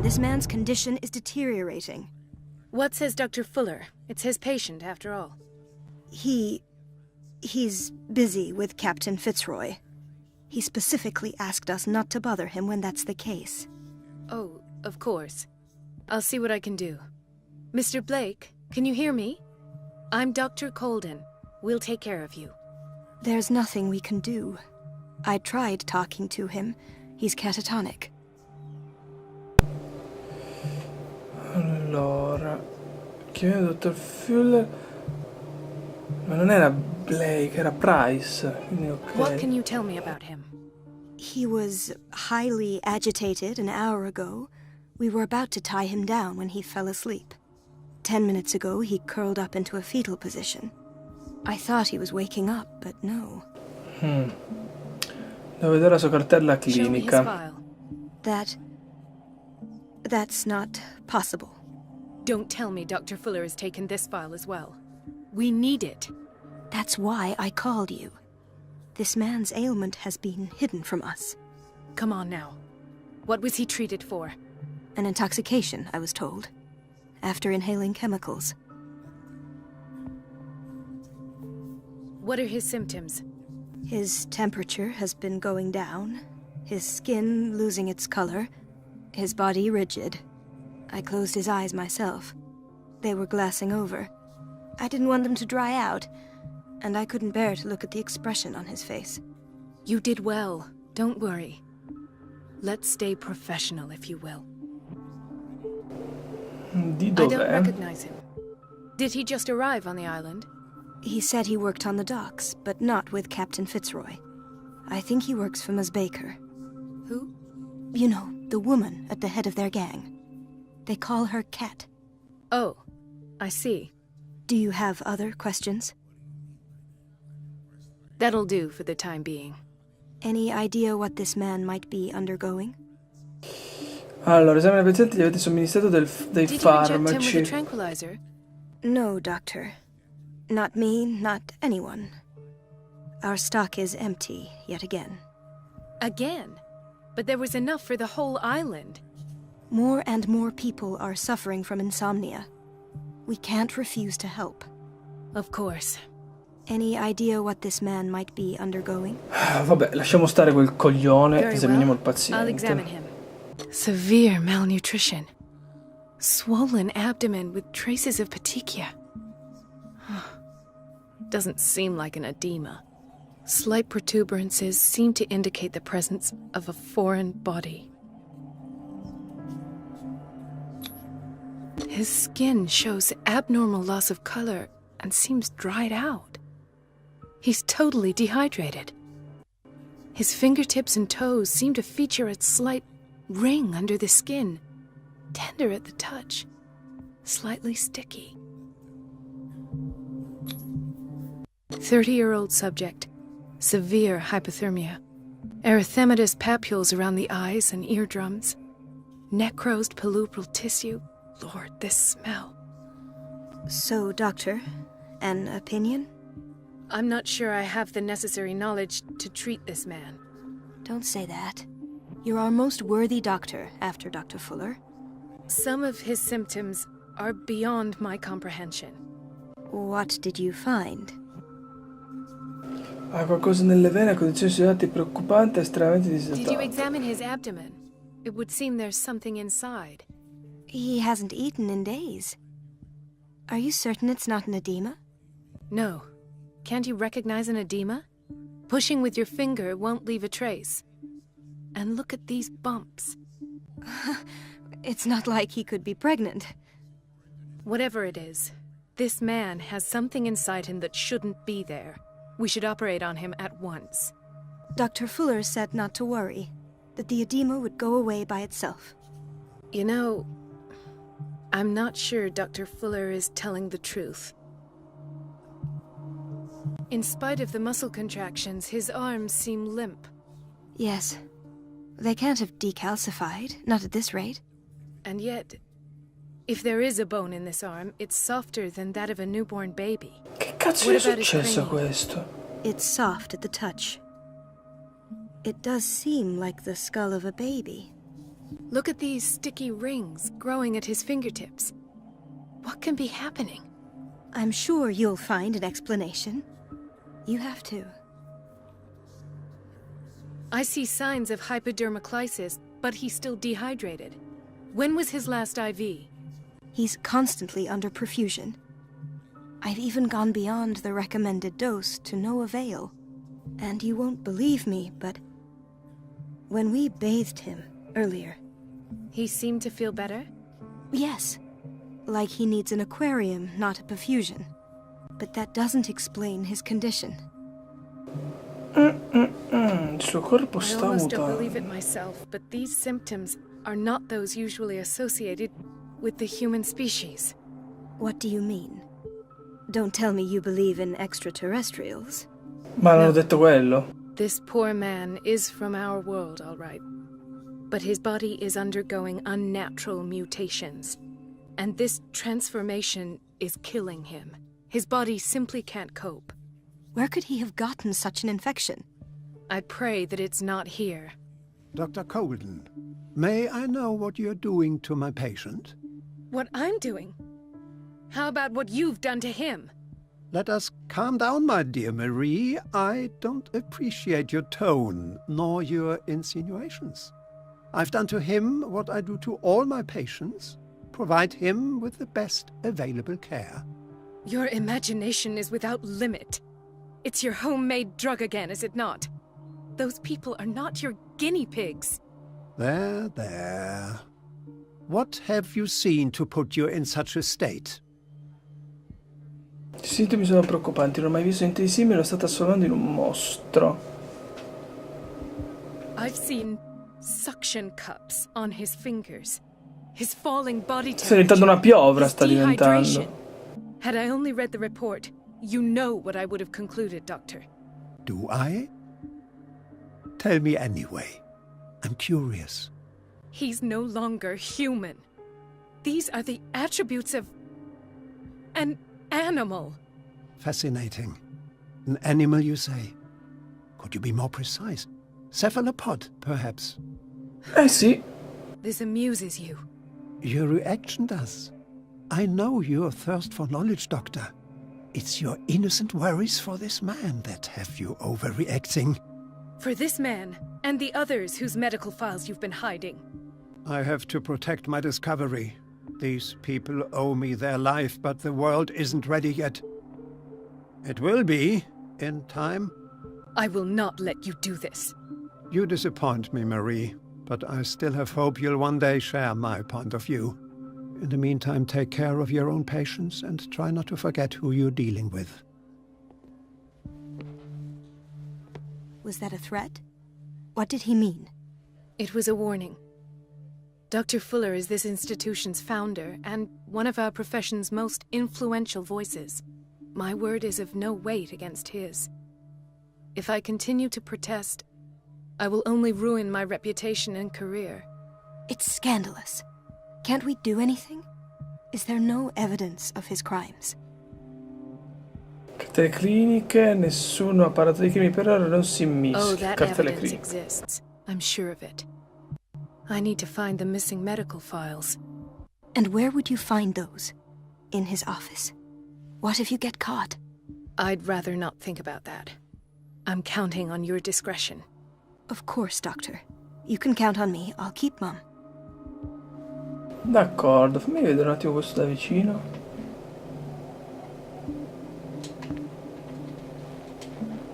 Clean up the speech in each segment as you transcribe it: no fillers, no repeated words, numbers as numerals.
This man's condition is deteriorating. What says Dr. Fuller? It's his patient, after all. He's busy with Captain Fitzroy. He specifically asked us not to bother him when that's the case. Oh, of course. I'll see what I can do. Mr. Blake, can you hear me? I'm Dr. Colden. We'll take care of you. There's nothing we can do. I tried talking to him. He's catatonic. Allora, chiamiamo il dottor Fuller. Ma non era Blake, era Price. Quindi ok. What can you tell me about him? He was highly agitated an hour ago. We were about to tie him down when he fell asleep. 10 minutes ago, he curled up into a fetal position. I thought he was waking up, but no. Devo vedere la sua cartella Show me his clinica. file. That's not possible. Don't tell me Dr. Fuller has taken this file as well. We need it. That's why I called you. This man's ailment has been hidden from us. Come on now. What was he treated for? An intoxication, I was told. After inhaling chemicals. What are his symptoms? His temperature has been going down. His skin losing its color. His body rigid. I closed his eyes myself. They were glassing over. I didn't want them to dry out, and I couldn't bear to look at the expression on his face. You did well. Don't worry. Let's stay professional, if you will. Di I don't dov'è? recognize him. Did he just arrive on the island? He said he worked on the docks, but not with Captain Fitzroy. I think he works for Ms. Baker. Who? You know, the woman at the head of their gang. They call her Cat. Oh, I see. Do you have other questions? That'll do for the time being. Any idea what this man might be undergoing? Allora, esame dei pazienti, gli avete somministrato dei Did you inject him with a farmaci. tranquilizer? No, Doctor. Not me, not anyone. Our stock is empty, yet again. Again? But there was enough for the whole island. More and more people are suffering from insomnia. We can't refuse to help. Of course. Any idea what this man might be undergoing? Vabbè, lasciamo stare quel coglione, Very esaminiamo il well. I'll examine paziente. him. Severe malnutrition. Swollen abdomen with traces of petechia. Doesn't seem like an edema. Slight protuberances seem to indicate the presence of a foreign body. His skin shows abnormal loss of color and seems dried out. He's totally dehydrated. His fingertips and toes seem to feature a slight ring under the skin, tender at the touch, slightly sticky. 30-year-old subject, severe hypothermia, erythematous papules around the eyes and eardrums, necrosed palpebral tissue. Lord, this smell. So, Doctor, an opinion? I'm not sure I have the necessary knowledge to treat this man. Don't say that. You're our most worthy doctor after Dr. Fuller. Some of his symptoms are beyond my comprehension. What did you find? Ha qualcosa nelle vene, condizioni sedati preoccupante, estremamente Did you disadattato. examine his abdomen? It would seem there's something inside. He hasn't eaten in days. Are you certain it's not an edema? No. Can't you recognize an edema? Pushing with your finger won't leave a trace. And look at these bumps. It's not like he could be pregnant. Whatever it is, this man has something inside him that shouldn't be there. We should operate on him at once. Dr. Fuller said not to worry, that the edema would go away by itself. You know, I'm not sure Dr. Fuller is telling the truth. In spite of the muscle contractions, his arms seem limp. Yes. They can't have decalcified, not at this rate. And yet, if there is a bone in this arm, it's softer than that of a newborn baby. Che cazzo What è about his successo a cranium? questo? It's soft at the touch. It does seem like the skull of a baby. Look at these sticky rings growing at his fingertips. What can be happening? I'm sure you'll find an explanation. You have to. I see signs of hypodermoclysis, but he's still dehydrated. When was his last IV? He's constantly under perfusion. I've even gone beyond the recommended dose to no avail. And you won't believe me, but when we bathed him earlier... He seemed to feel better? Yes. Like he needs an aquarium, not a perfusion. But that doesn't explain his condition. Il suo corpo I sta almost don't mutando. believe it myself, but these symptoms are not those usually associated with the human species. What do you mean? Don't tell me you believe in extraterrestrials. Ma non ho detto quello. This poor man is from our world, all right. But his body is undergoing unnatural mutations. And this transformation is killing him. His body simply can't cope. Where could he have gotten such an infection? I pray that it's not here. Dr. Colden, may I know what you're doing to my patient? What I'm doing? How about what you've done to him? Let us calm down, my dear Marie. I don't appreciate your tone, nor your insinuations. I've done to him what I do to all my patients. Provide him with the best available care. Your imagination is without limit. It's your homemade drug again, is it not? Those people are not your guinea pigs. There, there. What have you seen to put you in such a state? I sintomi sono preoccupanti, non ho mai visto niente di simile, lo sta trasformando in un mostro. I've seen suction cups on his fingers. His falling body Sta diventando una piovra, sta diventando. Had I only read the report, you know what I would have concluded, Doctor. Do I? Tell me anyway. I'm curious. He's no longer human. These are the attributes of an animal. Fascinating. An animal, you say? Could you be more precise? Cephalopod, perhaps? Sì. This amuses you. Your reaction does. I know your thirst for knowledge, Doctor. It's your innocent worries for this man that have you overreacting. For this man, and the others whose medical files you've been hiding. I have to protect my discovery. These people owe me their life, but the world isn't ready yet. It will be, in time. I will not let you do this. You disappoint me, Marie, but I still have hope you'll one day share my point of view. In the meantime, take care of your own patients and try not to forget who you're dealing with. Was that a threat? What did he mean? It was a warning. Dr. Fuller is this institution's founder and one of our profession's most influential voices. My word is of no weight against his. If I continue to protest, I will only ruin my reputation and career. It's scandalous. Can't we do anything? Is there no evidence of his crimes? Cartelle cliniche, nessuno ha parlato di crimini, per ora non si Oh, mischia. that Cartelle evidence cliniche. exists. I'm sure of it. I need to find the missing medical files. And where would you find those? In his office? What if you get caught? I'd rather not think about that. I'm counting on your discretion. Of course, Doctor. You can count on me. I'll keep mum. D'accordo, fammi vedere un attimo questo da vicino.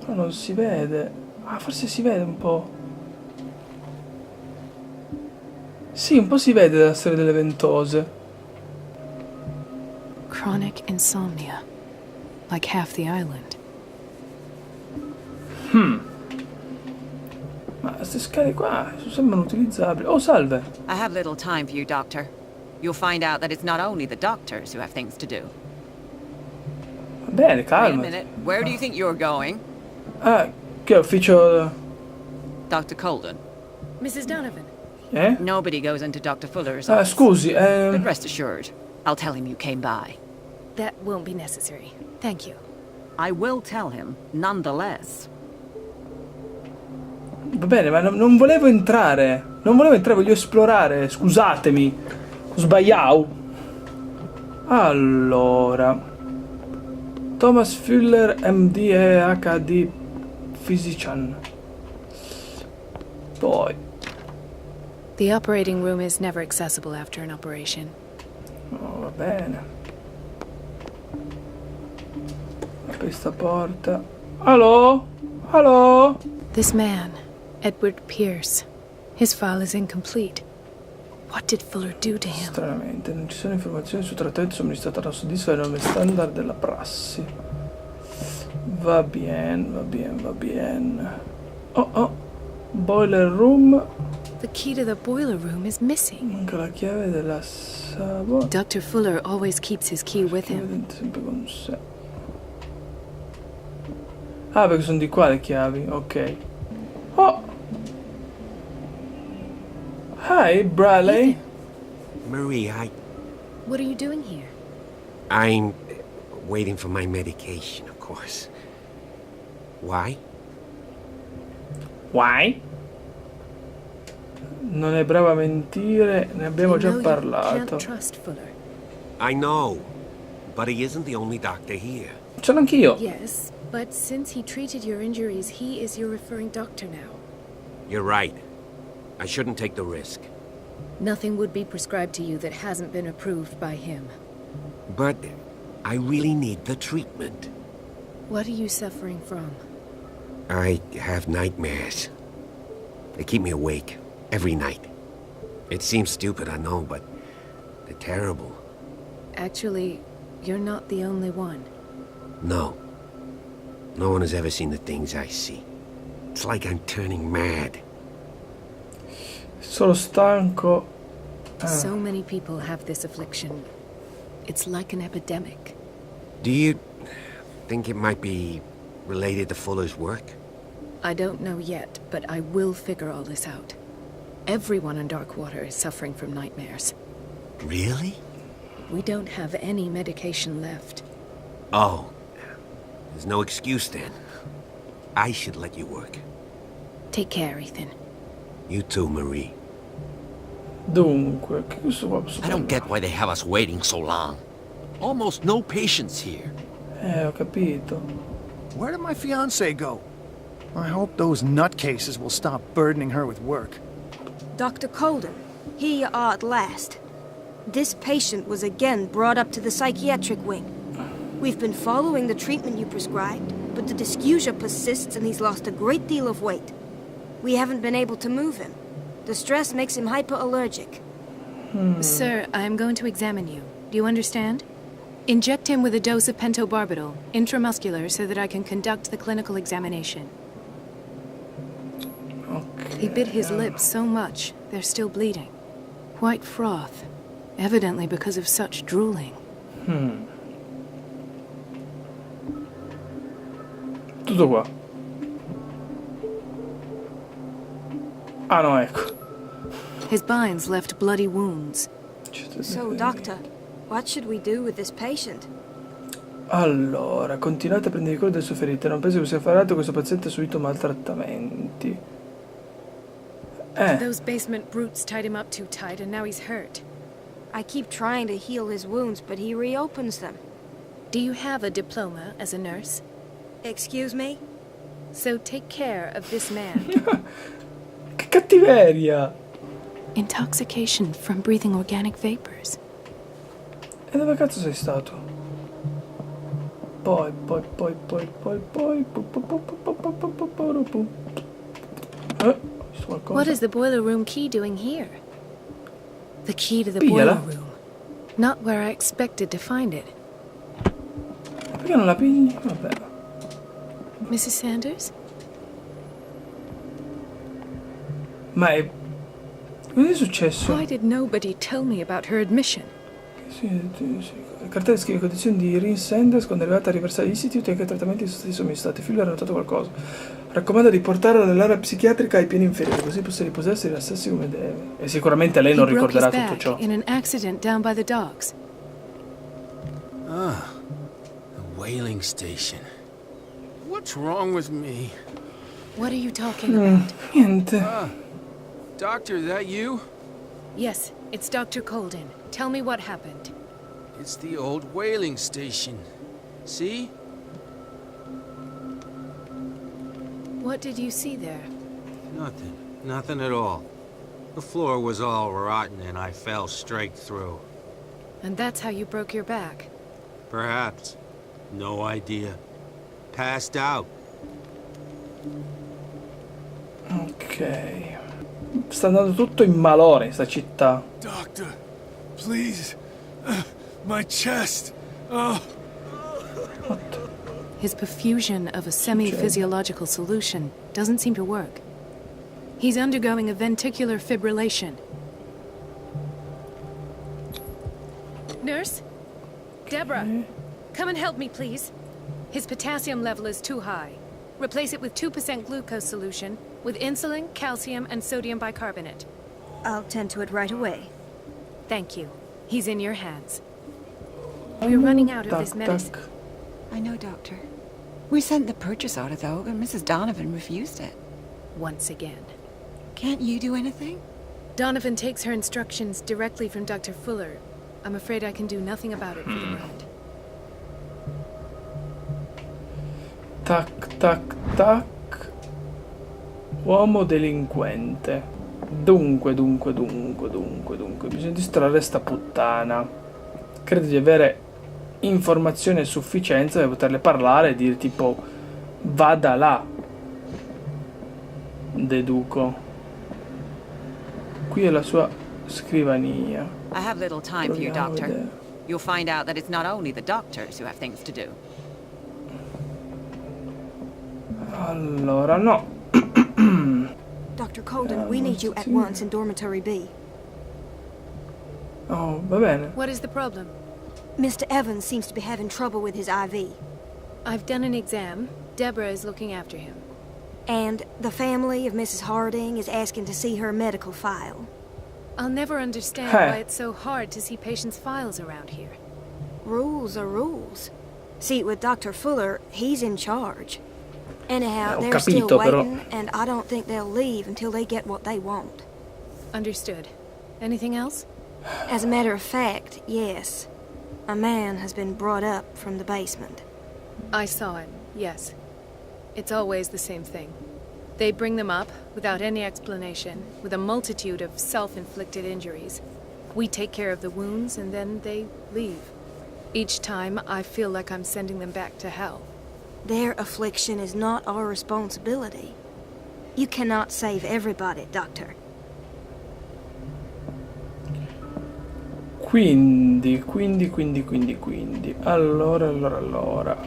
No, non si vede. Ah, forse si vede un po'. Sì, un po' si vede dalla storia delle ventose. Chronic insomnia. Like half the island. Ma queste scale qua sembrano utilizzabili. Oh, salve. I have little time for you, Doctor. You'll find out that it's not only the doctors who have things to do. Va bene, Wait a calma. minute. Where do you think you're going? Ah, che è ufficio... Dr. Colden. Mrs. Donovan. Eh? Nobody goes into Dr. Fuller's Ah, office. scusi, But rest assured, I'll tell him you came by. That won't be necessary. Thank you. I will tell him, nonetheless. Va bene, ma non volevo entrare. Non volevo entrare, voglio esplorare. Scusatemi. Sbagliao. Allora. Thomas Fuller, MD e HD Physician. Poi. The operating room is never accessible after an operation. Oh, va bene. Apri sta porta. Allo? Allo? This man, Edward Pierce, his file is incomplete. What did Fuller do to him? Stranamente, non ci sono informazioni sul trattamento somministrato, non soddisfa le norme standard della prassi. Va bene, va bene, va bene. Oh, oh. Boiler room. The key to the boiler room is missing. Manca la chiave della sabo. Dr. Fuller always keeps his key with him. Sempre con sé. Ah, perché sono di qua le chiavi, ok. Oh! Hi, Bradley. Marie, What are you doing here? I'm waiting for my medication, of course. Why? Why? Non è bravo a mentire, ne abbiamo già parlato. Trust Fuller. I know, but he isn't the only doctor here. Ce l'ho anch'io. Yes, but since he treated your injuries, he is your referring doctor now. You're right. I shouldn't take the risk. Nothing would be prescribed to you that hasn't been approved by him. But I really need the treatment. What are you suffering from? I have nightmares. They keep me awake every night. It seems stupid, I know, but they're terrible. Actually, you're not the only one. No. No one has ever seen the things I see. It's like I'm turning mad. Sono stanco. So many people have this affliction. It's like an epidemic. Do you think it might be related to Fuller's work? I don't know yet, but I will figure all this out. Everyone in Darkwater is suffering from nightmares. Really? We don't have any medication left. Oh. There's no excuse then. I should let you work. Take care, Ethan. You too, Marie. Dunque, che questo qua posso I don't get why they have us waiting so long. Almost no patients here. Ho capito. Where did my fiancé go? I hope those nutcases will stop burdening her with work. Dr. Colden, here you are at last. This patient was again brought up to the psychiatric wing. We've been following the treatment you prescribed, but the dysgeusia persists and he's lost a great deal of weight. We haven't been able to move him. The stress makes him hyperallergic. Sir, I am going to examine you. Do you understand? Inject him with a dose of pentobarbital, intramuscular, so that I can conduct the clinical examination. Ok. He bit his lips so much, they're still bleeding. White froth, evidently because of such drooling. Tutto qua. Ah no, ecco. His binds left bloody wounds. So, Doctor, what should we do with this patient? Allora, continuate a prendere cura delle sue ferite. Non penso che sia afferrato, questo paziente ha subito maltrattamenti. Those basement brutes tied him up too tight and now he's hurt. I keep trying to heal his wounds, but he reopens them. Do you have a diploma as a nurse? Excuse me? So take care of this man. Che cattiveria! Intoxication from breathing organic vapors. E dove cazzo sei stato? Poi. What is the boiler room key doing here? The key to the Pigliala. boiler room. Not where I expected to find it. Perché non la pigli? Vabbè. Mrs. Sanders? Ma è... Cosa è successo? Why did nobody tell me about her admission? Il cartello scrive condizioni di Rin Sanders quando è arrivata a riversare gli istituti e che trattamenti sono stati somministrati. Fuller ha notato qualcosa. Raccomanda di portarla nell'area psichiatrica ai piedi inferiori, così possa riposarsi e rilassarsi come deve. E sicuramente lei non ricorderà tutto ciò. In an accident down by the docks. Ah, the whaling station. What's wrong with me? What are you talking about? Niente. Doctor, that you? Yes, it's Dr. Colden. Tell me what happened. It's the old whaling station. See? What did you see there? Nothing. Nothing at all. The floor was all rotten and I fell straight through. And that's how you broke your back? Perhaps. No idea. Passed out. Ok. Sta andando tutto in malore in sta città. Doctor, please. My chest. Oh. His perfusion of a semi-physiological solution doesn't seem to work. He's undergoing a ventricular fibrillation. Nurse? Deborah, come and help me, please. His potassium level is too high. Replace it with 2% glucose solution with insulin, calcium, and sodium bicarbonate. I'll tend to it right away. Thank you. He's in your hands. We're running out of this medicine. I know, Doctor. We sent the purchase order, though, but Mrs. Donovan refused it. Once again. Can't you do anything? Donovan takes her instructions directly from Dr. Fuller. I'm afraid I can do nothing about it for the moment. Tac, tac, tac. Uomo delinquente. Dunque. Bisogna distrarre sta puttana. Credo di avere informazioni a sufficienza per poterle parlare e dire tipo vada là. Deduco. Qui è la sua scrivania. I have little time for you, Proviamo a Doctor. vedere. You'll find out that it's not only the doctors who have things to do. Allora, no. Dr. Colden, we need you at once in dormitory B. Oh, va bene. What is the problem? Mr. Evans seems to be having trouble with his IV. I've done an exam. Deborah is looking after him. And the family of Mrs. Harding is asking to see her medical file. I'll never understand Hey. why it's so hard to see patients' files around here. Rules are rules. See, with Dr. Fuller, he's in charge. Anyhow, Ho they're still capito, però. waiting, and I don't think they'll leave until they get what they want. Understood. Anything else? As a matter of fact, yes. A man has been brought up from the basement. I saw it, yes. It's always the same thing. They bring them up, without any explanation, with a multitude of self-inflicted injuries. We take care of the wounds, and then they leave. Each time, I feel like I'm sending them back to hell. Their affliction is not our responsibility. You cannot save everybody, Doctor. Quindi. Allora.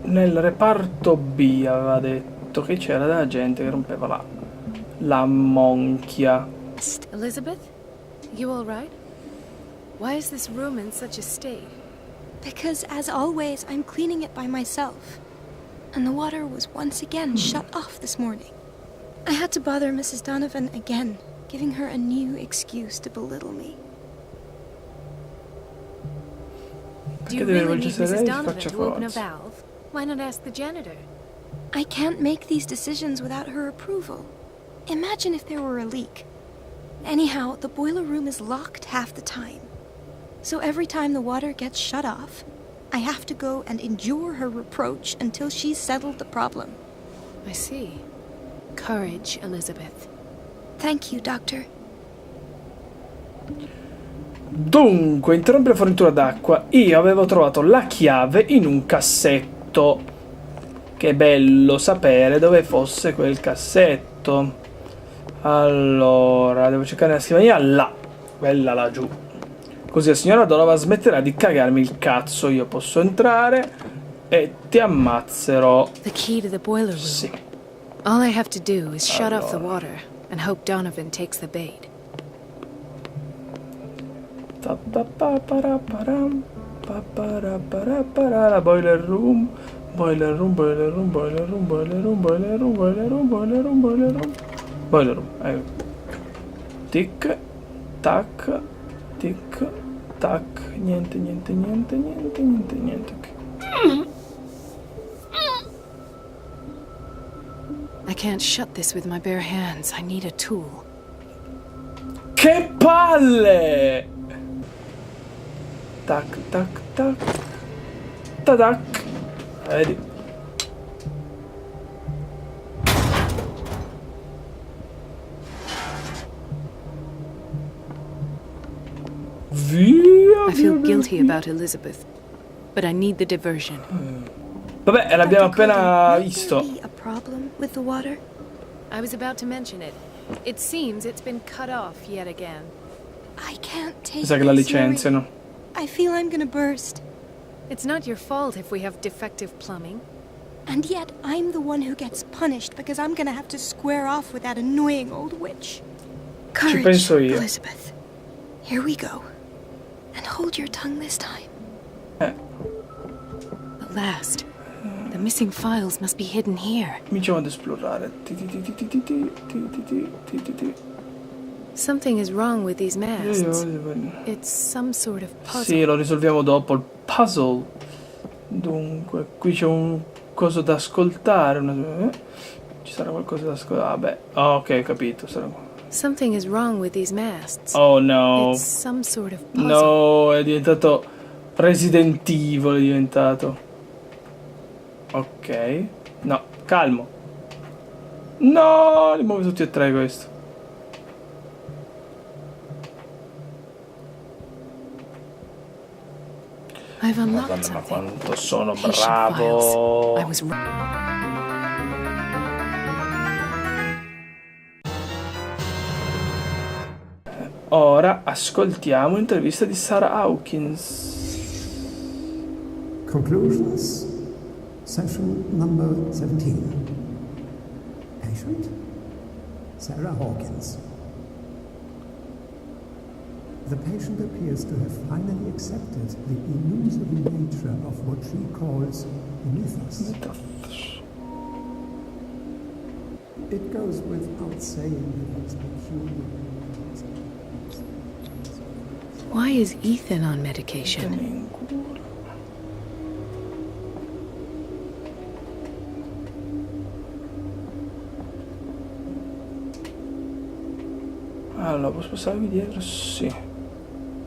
Nel reparto B aveva detto che c'era della gente che rompeva la monchia. Elizabeth? You all right? Why is this room in such a state? Because, as always, I'm cleaning it by myself. And the water was once again shut off this morning. I had to bother Mrs. Donovan again, giving her a new excuse to belittle me. Do you Perché deve really need rivolgersi a lei Mrs. e Donovan faccia to open a forza. valve? Why not ask the janitor? I can't make these decisions without her approval. Imagine if there were a leak. Anyhow, the boiler room is locked half the time. So every time the water gets shut off, I have to go and endure her reproach until she's settled the problem. I see. Courage, Elizabeth. Thank you, Doctor. Dunque, interrompe la fornitura d'acqua. Io avevo trovato la chiave in un cassetto. Che bello sapere dove fosse quel cassetto. Allora, devo cercare la scrivania là. Quella laggiù. Così la signora Donovan smetterà di cagarmi il cazzo. Io posso entrare e ti ammazzerò. The key to the boiler room. Sì. All I have to do is shut off the water and hope Donovan takes the bait. La boiler room. Boiler room. Tic, tac, tic, tac. Niente. Okay. I I can't shut this with my bare hands. I need a tool. Che palle! Tac, tac, tac. Tac. Vedi. Via, I feel guilty about Elizabeth, but I need the diversion. Vabbè, l'abbiamo appena Might visto. there be a problem with the water? I was about to mention it. It seems it's been cut off yet again. I can't take Mi sa che la this, Marie. licenziano. I feel I'm gonna burst. It's not your fault if we have defective plumbing. And yet, I'm the one who gets punished because I'm gonna have to square off with that annoying old witch. Courage, penso io. Elizabeth. Here we go. And hold your tongue this time. At last. The missing files must be hidden here. Cominciamo ad esplorare. Something is wrong with these masks. It's some sort of puzzle. Sì, lo risolviamo dopo. Il puzzle. Dunque, qui c'è un coso da ascoltare. Ci sarà qualcosa da ascoltare. Vabbè, ok, capito. Something is wrong with these masks. Oh no. It's some sort of puzzle. No, è diventato Resident Evil, è diventato. Ok. No, calmo. No, li muovi tutti e tre questo. I've unlocked Madonna, ma something. quanto sono Patient bravo. files. I was Ora ascoltiamo l'intervista di Sarah Hawkins. Conclusions. Session number 17. Patient? Sarah Hawkins. The patient appears to have finally accepted the illusory nature of what she calls mythos. It goes without saying that it's peculiar. Why is Ethan on medication? Allora, posso passarvi dietro? Sì.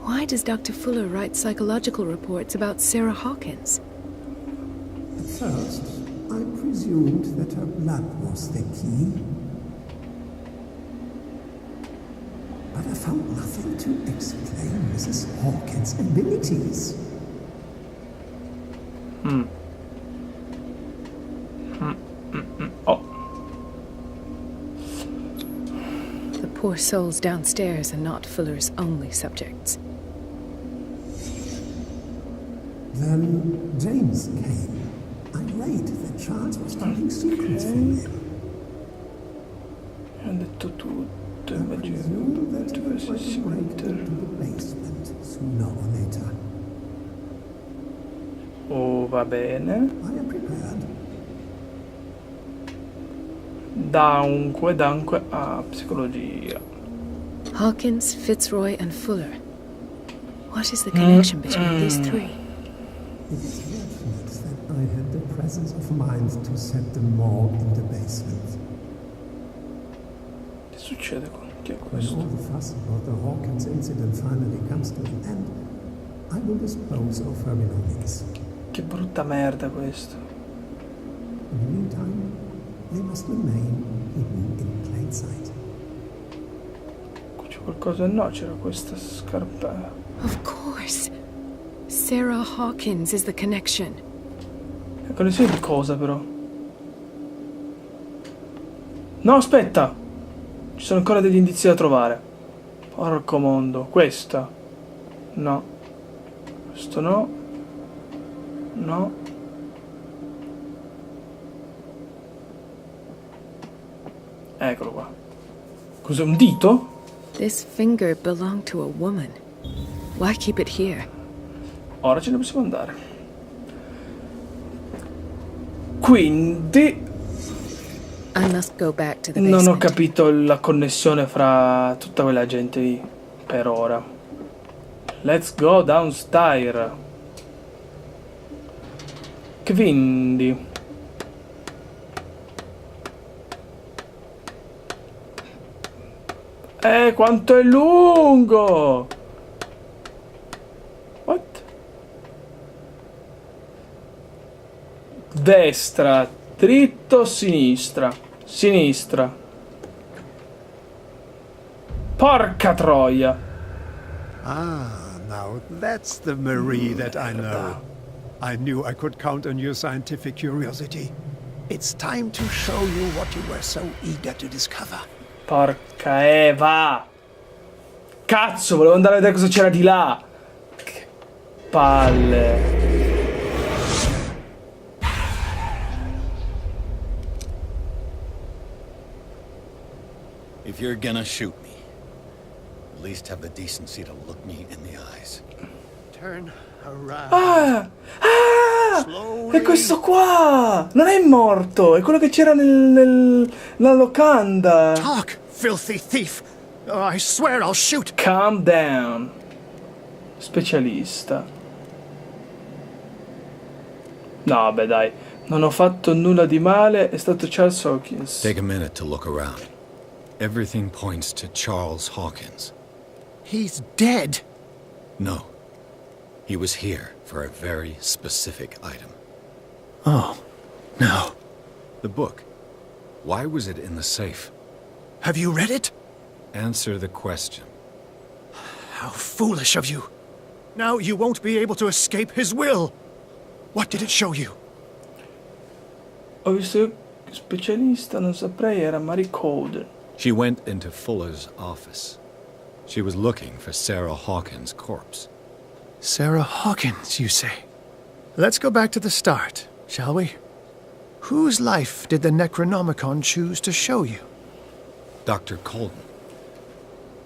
Why does Dr. Fuller write psychological reports about Sarah Hawkins? At first, I presumed that her blood was the key. But I found nothing to explain Mrs. Hawkins' abilities. Oh. The poor souls downstairs are not Fuller's only subjects. Then James came. Irate that Charles was keeping secrets from him. Ha detto tutto. I presume that he was going to break into the basement sooner or later. Oh, va bene. I am prepared. Dunque, psicologia. Hawkins, Fitzroy, and Fuller. What is the connection between these three? It is fortunate that I had the presence of mind to set them all in the basement. Che succede con chi è When questo? all the fuss about the Hawkins incident finally comes to an end, I will dispose of her belongings. Che brutta merda questo. In the meantime, they must remain hidden in plain sight. C'è qualcosa? No, c'era questa scarpa. Of course. Sarah Hawkins is the connection. La connessione di cosa però? No, aspetta! Ci sono ancora degli indizi da trovare. Porco mondo. Questa? No. Questo no. No. Eccolo qua. Cos'è, un dito? This finger belonged to a woman. Why keep it here? Ora ce ne possiamo andare. Quindi I must go back to the non basement. ho capito la connessione fra tutta quella gente lì per ora. Let's go downstairs. Quindi Quanto è lungo! What? Destra, dritto, sinistra. Sinistra. Porca troia! Ah, now that's the Marie that I know. I knew I could count on your scientific curiosity. It's time to show you what you were so eager to discover. Porca Eva! Cazzo, volevo andare a vedere cosa c'era di là! Che palle! If you're gonna shoot me, at least have the decency to look me in the eyes. Turn around. Ah! Ah! È questo qua! Non è morto! È quello che c'era nella locanda! Talk, filthy thief! Oh, I swear I'll shoot! Calm down. Specialista. No, beh dai. Non ho fatto nulla di male, è stato Charles Hawkins. Take a minute to look around. Everything points to Charles Hawkins. He's dead! No. He was here for a very specific item. Oh, no. The book. Why was it in the safe? Have you read it? Answer the question. How foolish of you. Now you won't be able to escape his will. What did it show you? Ho visto specialista, non saprei, era Mary Colden. She went into Fuller's office. She was looking for Sarah Hawkins' corpse. Sarah Hawkins, you say? Let's go back to the start, shall we? Whose life did the Necronomicon choose to show you? Dr. Colden.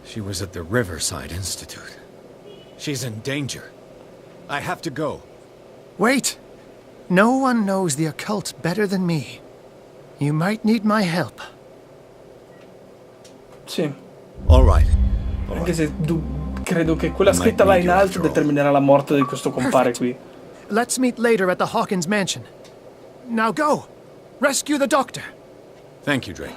She was at the Riverside Institute. She's in danger. I have to go. Wait. No one knows the occult better than me. You might need my help. Sì. All right. Anche se credo che quella scritta là in alto determinerà la morte di questo compare qui. Let's meet later at the Hawkins mansion. Now go! Rescue the doctor! Thank you, Drake.